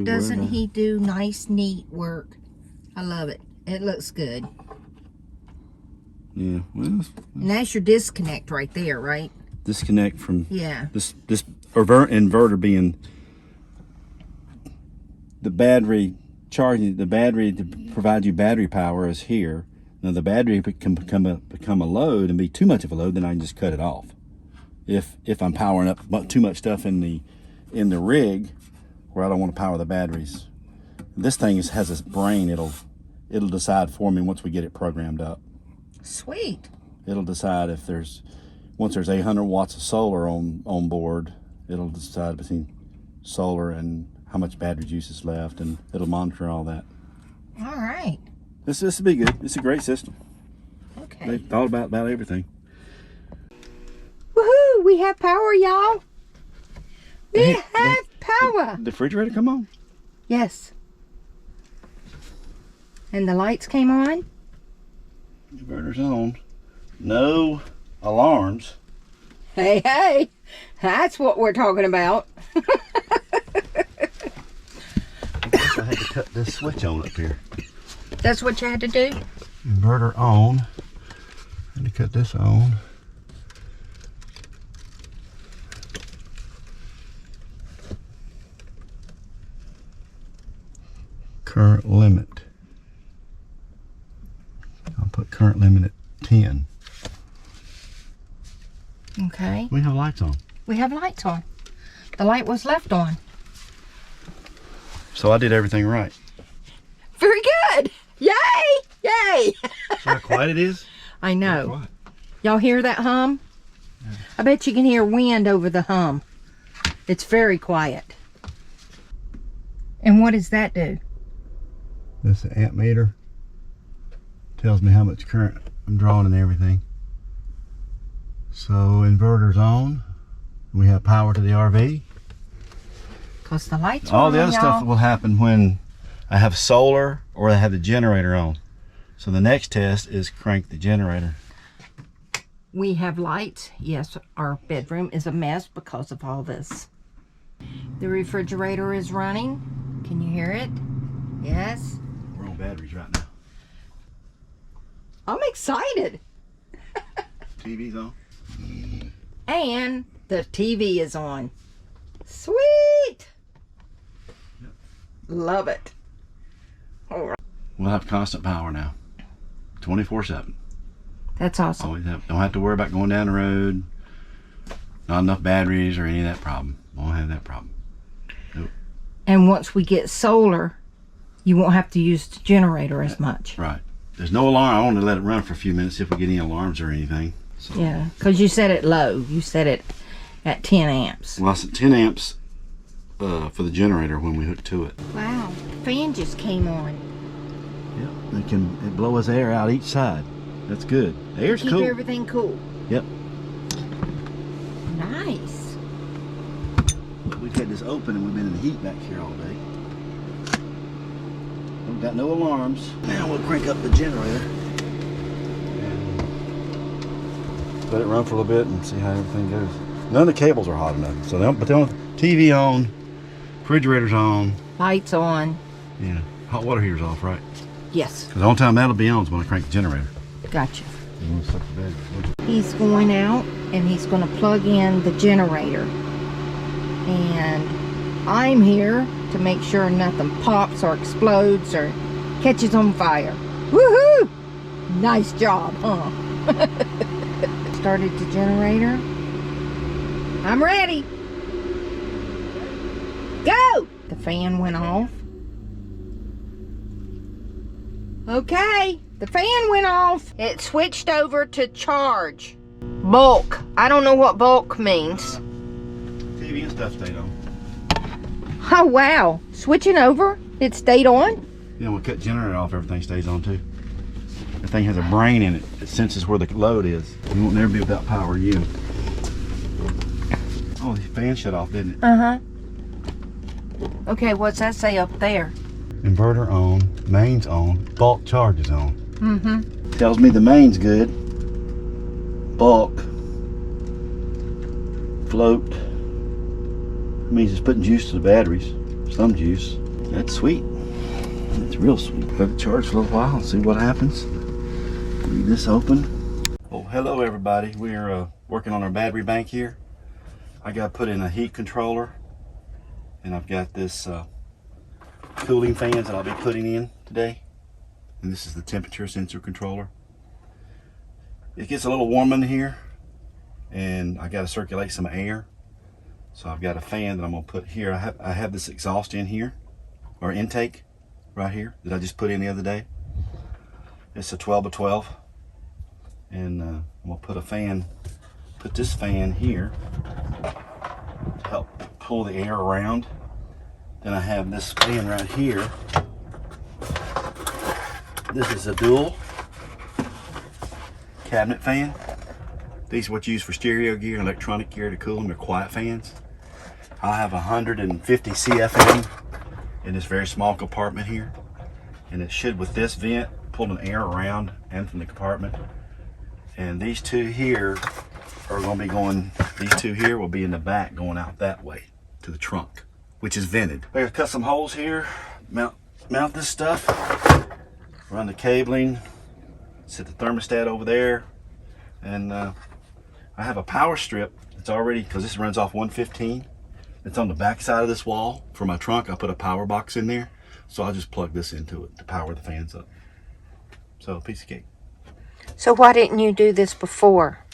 too worried. Doesn't he do nice, neat work? I love it. It looks good. Yeah, well, and that's your disconnect right there, right? Disconnect from this inverter being the battery charging. The battery to provide you battery power is here. Now the battery can become a load and be too much of a load, then I can just cut it off. If I'm powering up too much stuff in the rig where I don't want to power the batteries. This thing has a brain. It'll decide for me once we get it programmed up. Sweet. It'll decide if once there's 800 watts of solar on board, it'll decide between solar and how much battery juice is left, and it'll monitor all that. All right. This will be good. It's a great system. Okay. They thought about everything. Woohoo! We have power, y'all. We have power. The refrigerator come on? Yes. And the lights came on? Inverter's on. No alarms. Hey, hey. That's what we're talking about. I guess I had to cut this switch on up here. That's what you had to do? Inverter on. I had to cut this on. Current limit. I'll put current limit at 10. Okay. We have lights on. We have lights on. The light was left on. So I did everything right. Very good. Yay! Yay! See how quiet it is? I know. Y'all hear that hum? Yeah. I bet you can hear wind over the hum. It's very quiet. And what does that do? This is the amp meter. Tells me how much current I'm drawing and everything. So inverter's on. We have power to the RV. Because the lights are all the on, other stuff will happen when I have solar or I have the generator on. So the next test is crank the generator. We have lights. Yes, our bedroom is a mess because of all this. The refrigerator is running. Can you hear it? Yes. We're on batteries right now. I'm excited. TV's on. And the TV is on. Sweet. Yep. Love it. All right. We'll have constant power now. 24/7. That's awesome. Always don't have to worry about going down the road. Not enough batteries or any of that problem. Won't have that problem. Nope. And once we get solar, you won't have to use the generator as much. Right. There's no alarm. I want to let it run for a few minutes if we get any alarms or anything. So. Yeah, because you set it low. You set it at 10 amps. Well, I set 10 amps for the generator when we hook to it. Wow, the fan just came on. Yep, it blow us air out each side. That's good. The air's cool. Keep everything cool. Yep. Nice. We've had this open and we've been in the heat back here all day. We've got no alarms. Now we'll crank up the generator. And let it run for a little bit and see how everything goes. None of the cables are hot enough. So but the TV on, refrigerator's on. Lights on. Yeah. Hot water heater's off, right? Yes. Because the only time that'll be on is when I crank the generator. Gotcha. Suck the battery. He's going out and he's going to plug in the generator. And I'm here to make sure nothing pops or explodes or catches on fire. Woohoo! Nice job, huh? Started the generator. I'm ready. Go! The fan went off. Okay, the fan went off. It switched over to charge. Bulk. I don't know what bulk means. TV and stuff stayed on. Oh, wow. Switching over, it stayed on? Yeah, we'll cut the generator off, everything stays on too. The thing has a brain in it. It senses where the load is. You won't never be without power, you. Oh, the fan shut off, didn't it? Uh-huh. Okay, what's that say up there? Inverter on, mains on, bulk charge is on. Mm-hmm. Tells me the main's good. Bulk. Float. Means it's putting juice to the batteries. Some juice. That's sweet. That's real sweet. Let it charge for a little while and see what happens. Leave this open. Oh, hello everybody. We're working on our battery bank here. I got put in a heat controller, and I've got this cooling fans that I'll be putting in today. And this is the temperature sensor controller. It gets a little warm in here, and I got to circulate some air. So I've got a fan that I'm gonna put here. I have this exhaust in here, or intake right here, that I just put in the other day. It's a 12 by 12, and I'm gonna put this fan here to help pull the air around. Then I have this fan right here. This is a dual cabinet fan. These are what you use for stereo gear and electronic gear to cool them. They're quiet fans. I have 150 CFM in this very small compartment here, and it should, with this vent, pulling air around and from the compartment. And these two here are going to be going, these two here will be in the back going out that way to the trunk, which is vented. I gotta cut some holes here, mount this stuff, run the cabling, set the thermostat over there, and I have a power strip that's already, because this runs off 115. It's on the back side of this wall. For my trunk, I put a power box in there, so I'll just plug this into it to power the fans up. So, piece of cake. So why didn't you do this before?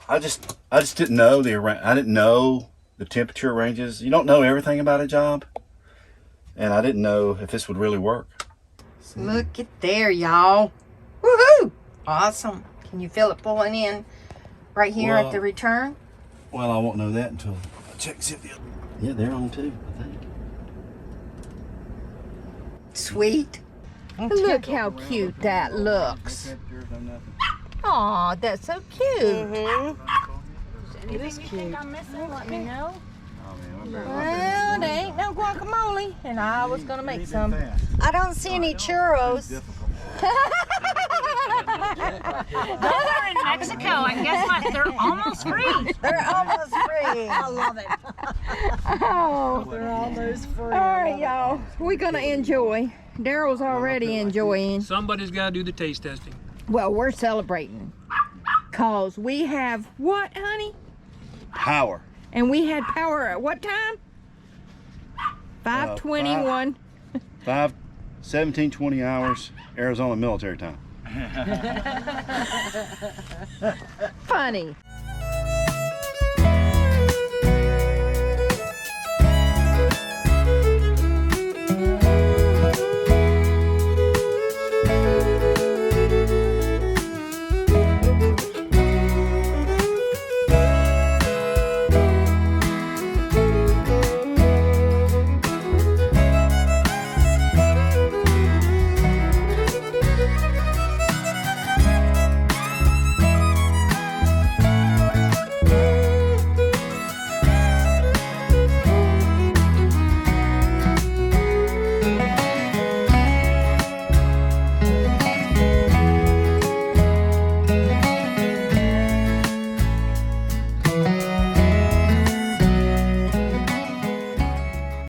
I just didn't know I didn't know the temperature ranges. You don't know everything about a job, and I didn't know if this would really work. Look at there, y'all. Woohoo! Awesome. Can you feel it pulling in right here at the return? Well, I won't know that until I check see if yeah, they're on too, I think. Sweet. Look how cute that looks. Aw, that's so cute. Anything you think I'm missing, let me know. Well, there ain't no guacamole, and I was gonna make some. I don't see any churros. Those are in Mexico, and guess what? They're almost free. They're almost free. I love it. Oh, They're almost free. all right, y'all. We're gonna enjoy. Daryl's already enjoying. Somebody's got to do the taste testing. Well, we're celebrating, cause we have what, honey? Power. And we had power at what time? 5:21. 17-20 hours, Arizona military time. Funny.